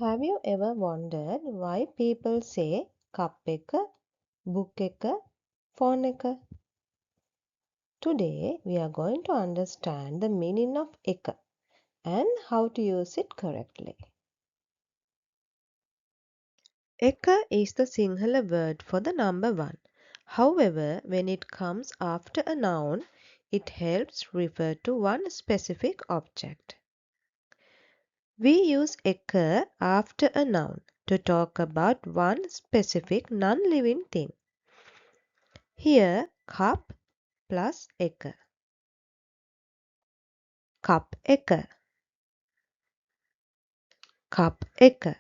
Have you ever wondered why people say cup එක, book එක, phone එක? Today we are going to understand the meaning of එක and how to use it correctly. එක is the Sinhala word for the number 1. However, when it comes after a noun, it helps refer to one specific object. We use එක after a noun to talk about one specific non-living thing. Here, cup plus එක. Cup එක. Cup එක.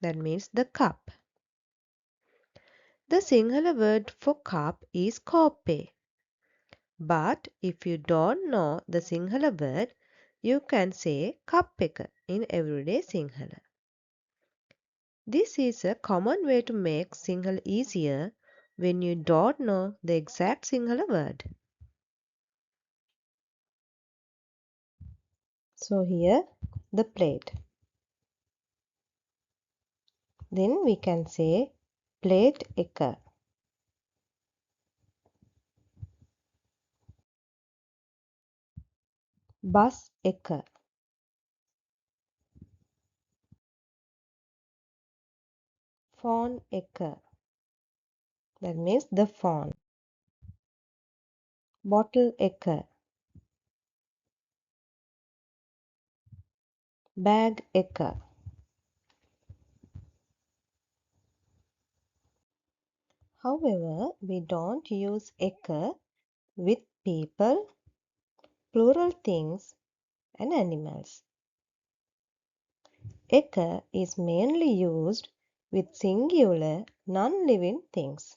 That means the cup. The Sinhala word for cup is koppe. But if you don't know the Sinhala word, you can say cup එක in everyday Sinhala. This is a common way to make Sinhala easier when you don't know the exact Sinhala word. So here the plate. Then we can say plate එක. Bus එක. Phone එක. That means the phone. Bottle එක. Bag එක. However, we don't use එක with people, plural things and animals. එක is mainly used with singular non-living things.